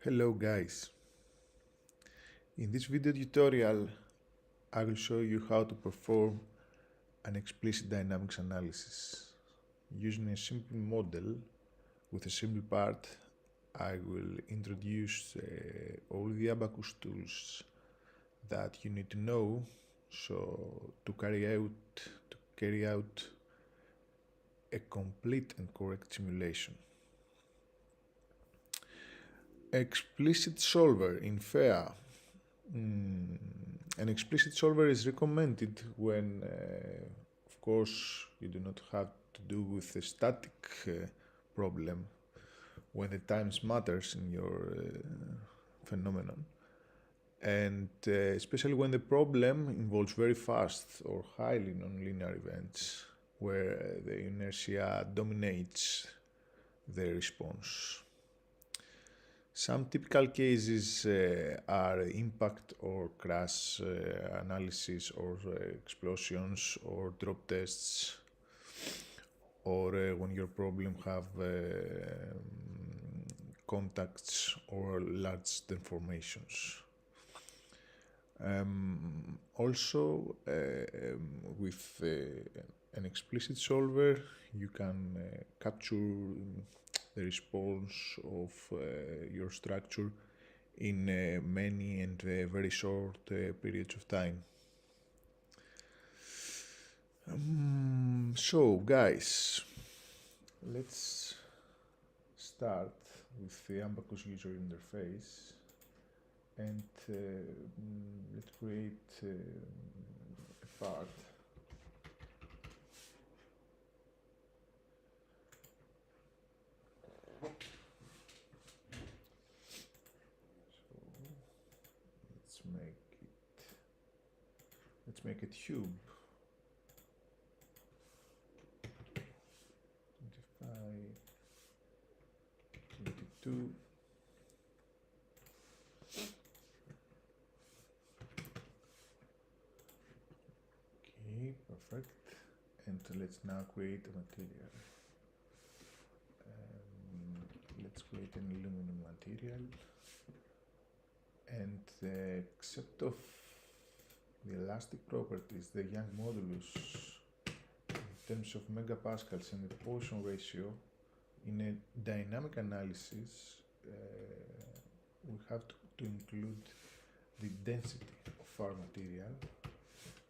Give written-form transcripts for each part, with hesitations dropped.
Hello guys, in this video tutorial I will show you how to perform an explicit dynamics analysis. Using a simple model with a simple part, I will introduce all the Abaqus tools that you need to know to carry out a complete and correct simulation. Explicit solver in FEA. An explicit solver is recommended when, of course, you do not have to do with a static problem, when the times matters in your phenomenon, and especially when the problem involves very fast or highly nonlinear events where the inertia dominates the response. Some typical cases are impact or crash analysis, or explosions or drop tests, or when your problem have contacts or large deformations. Also, with an explicit solver, you can capture the response of your structure in many and very short periods of time. So guys, let's start with the Abaqus user interface, and let's create a part. Let's make a tube. 25, 22. Okay, perfect. And let's now create a material. Let's create an aluminum material. And except of the elastic properties, the Young modulus in terms of megapascals and the Poisson ratio, in a dynamic analysis we have to include the density of our material,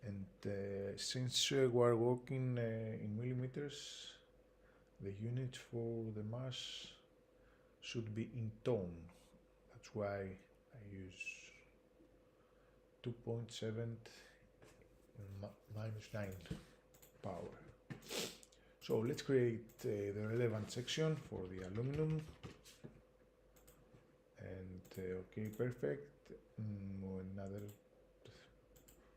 and since we are working in millimeters, the units for the mass should be in ton. That's why I use 2.7 minus 9 power. So let's create the relevant section for the aluminum, and okay, perfect. Another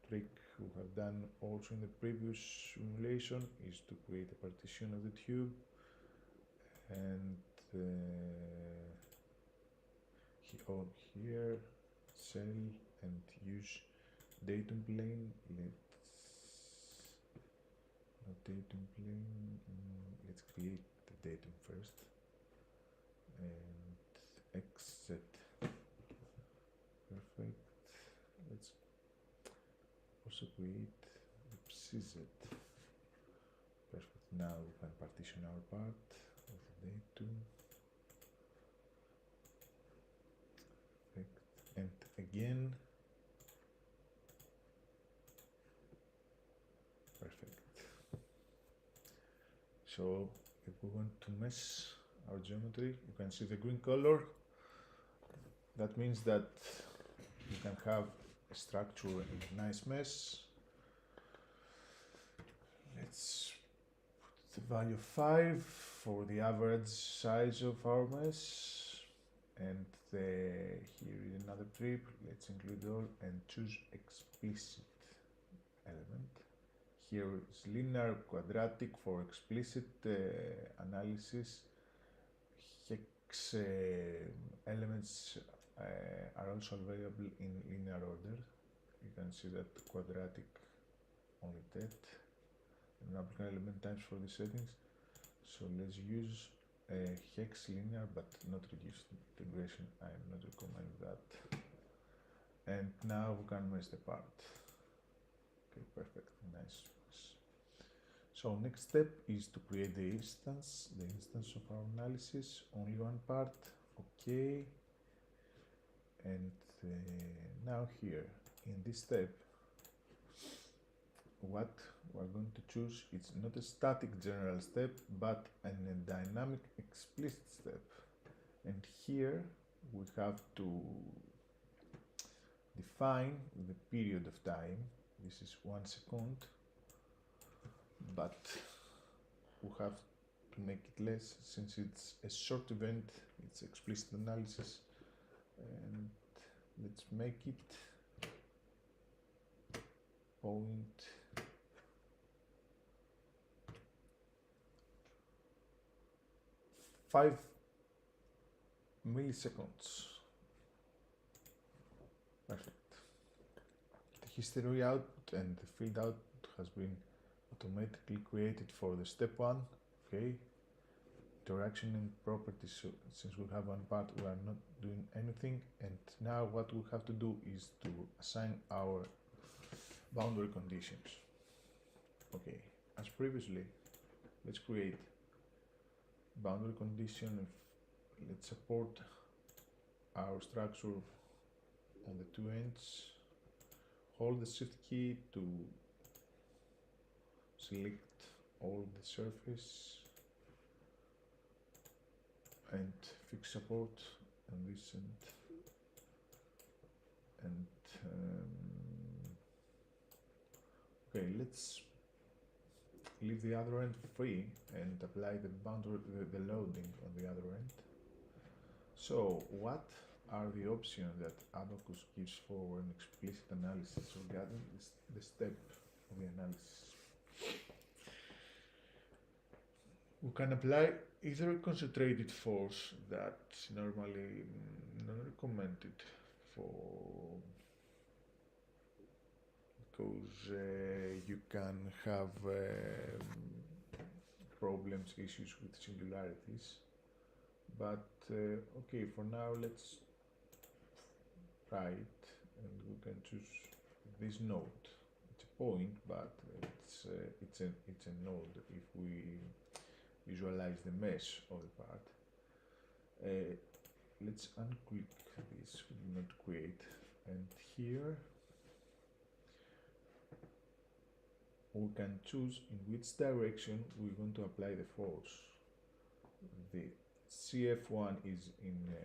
trick we have done also in the previous simulation is to create a partition of the tube, and here cell and use datum plane. Let's create the datum first, and xz. Perfect. Let's also create the cz. Perfect. Now we can partition our part of the datum. Perfect. And again. Perfect. So if we want to mesh our geometry, you can see the green color. That means that you can have a structure in a nice mesh. Let's put the value of 5 for the average size of our mesh, and here is another trick. Let's include all and choose explicit element. Here is linear, quadratic for explicit analysis. Hex elements are also available in linear order. You can see that quadratic only that, and applicable element types for the settings. So let's use hex linear but not reduced integration. I'm not recommending that. And now we can merge the part. Okay, perfect, nice. So next step is to create the instance of our analysis, only one part, okay. And now here, in this step, what we're going to choose, it's not a static general step, but a dynamic explicit step. And here we have to define the period of time. This is 1 second, but we have to make it less since it's a short event, it's explicit analysis. And let's make it 0.5 milliseconds. Perfect. The history output and the field output has been automatically created for the step 1. Okay. Interaction and properties, so since we have one part, we are not doing anything. And now what we have to do is to assign our boundary conditions. Okay, as previously, let's create boundary condition. Let's support our structure on the two ends. Hold the shift key to select all the surface and fix support on this end. And okay, let's leave the other end free and apply the boundary, the loading on the other end. So what are the options that Abaqus gives for an explicit analysis regarding the step of the analysis? We can apply either a concentrated force that's normally not recommended because you can have problems, issues with singularities. But okay, for now let's try it, and we can choose this node. It's a point, but it's a node if we visualize the mesh of the part. Let's unclick this, we do not create, and here we can choose in which direction we want to apply the force. The CF1 is in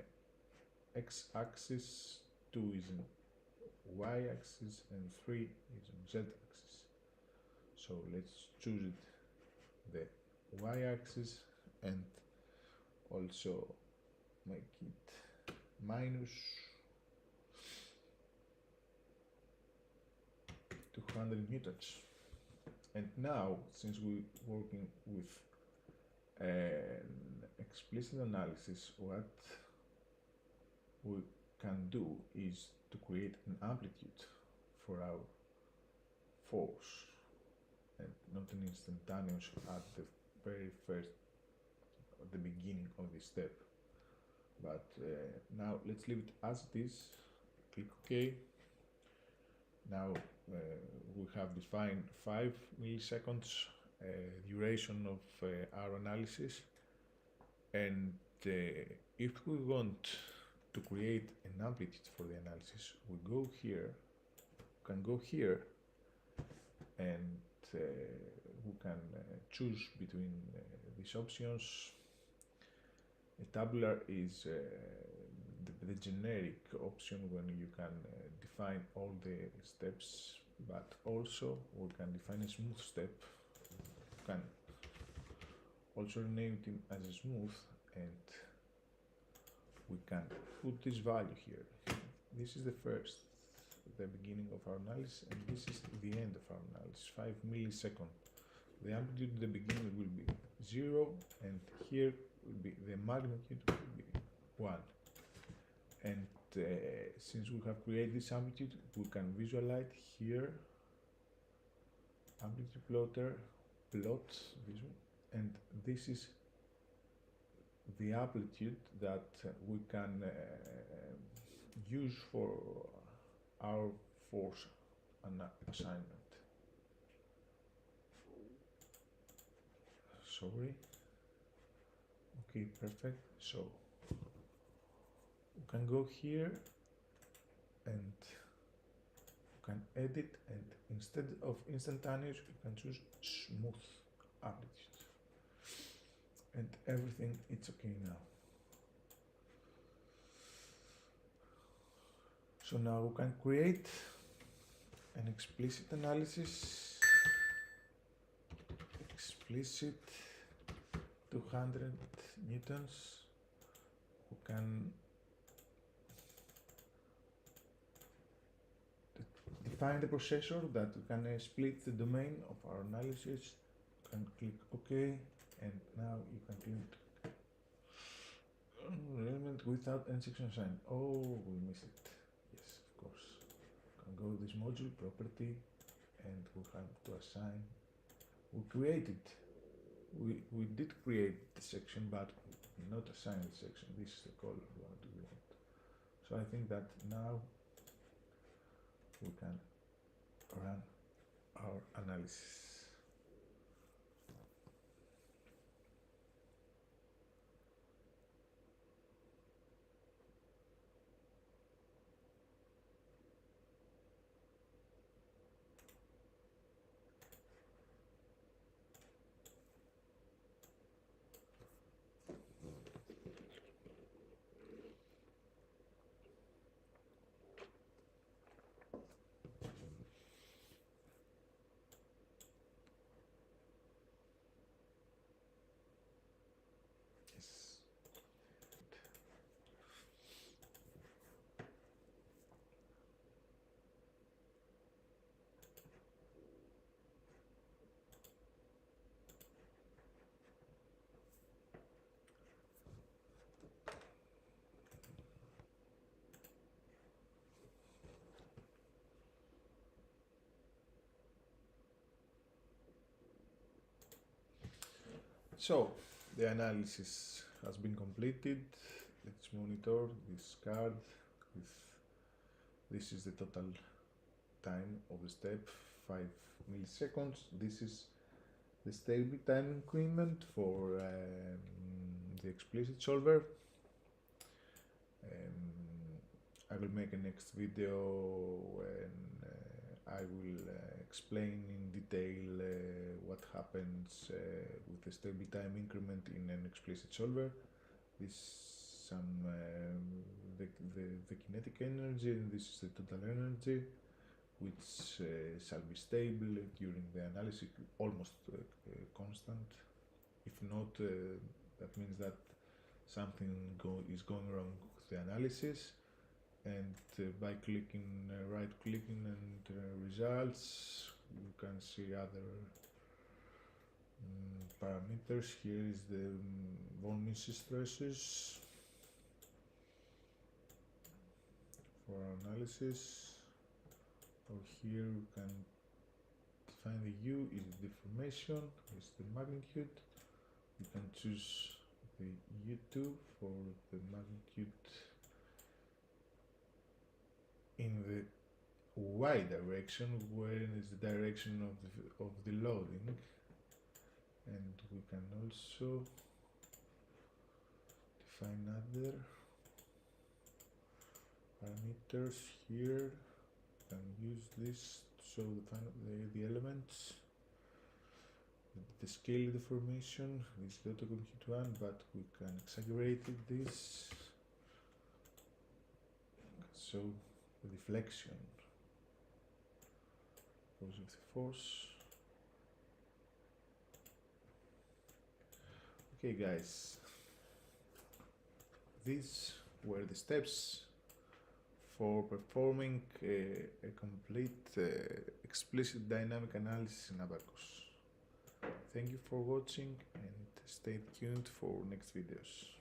x-axis, 2 is in y-axis, and 3 is on z-axis. So let's choose it the y-axis and also make it minus 200 newtons. And now, since we're working with an explicit analysis, what we can do is to create an amplitude for our force, and not an instantaneous at the very first, at the beginning of this step. But now let's leave it as it is. Click OK. Now we have defined 5 milliseconds duration of our analysis, and if we want to create an amplitude for the analysis, we can go here, and we can choose between these options. A tabular is the generic option when you can define all the steps, but also we can define a smooth step. We can also rename it as a smooth, and we can put this value here. This is the beginning of our analysis, and this is the end of our analysis, 5 milliseconds. The amplitude at the beginning will be 0, and here will be the magnitude will be 1. And since we have created this amplitude, we can visualize here amplitude plotter, plot visual, and this is the amplitude that we can use for our force assignment. Sorry. Okay, perfect. So we can go here and you can edit, and instead of instantaneous you can choose smooth amplitude, and everything it's okay now. So now we can create an explicit analysis, explicit 200 newtons. We can define the processor that we can split the domain of our analysis. You can click OK, and now you can click element without any section assigned. Oh, we missed it. Yes, of course. You can go to this module property, and we have to assign. We created. We did create the section, but not assign the section. This is the color we want. So I think that now we can run our analysis. Yes. So the analysis has been completed. Let's monitor this card with this is the total time of the step, 5 milliseconds. This is the stable time increment for the explicit solver. I will make a next video when I will explain in detail what happens with the stable time increment in an explicit solver. This some the kinetic energy, and this is the total energy, which shall be stable during the analysis, almost constant. If not, that means that something is going wrong with the analysis. And by clicking, right clicking and results, you can see other parameters. Here is the von Mises stresses for our analysis. Or here you can define the U is the deformation, is the magnitude. You can choose the U2 for the magnitude in the Y direction, where is the direction of the loading, and we can also define other parameters here. We can use this to show the elements. The scale deformation is the autocompute one, but we can exaggerate this. So the deflection because of the force. Okay guys, these were the steps for performing a complete explicit dynamic analysis in Abaqus. Thank you for watching and stay tuned for next videos.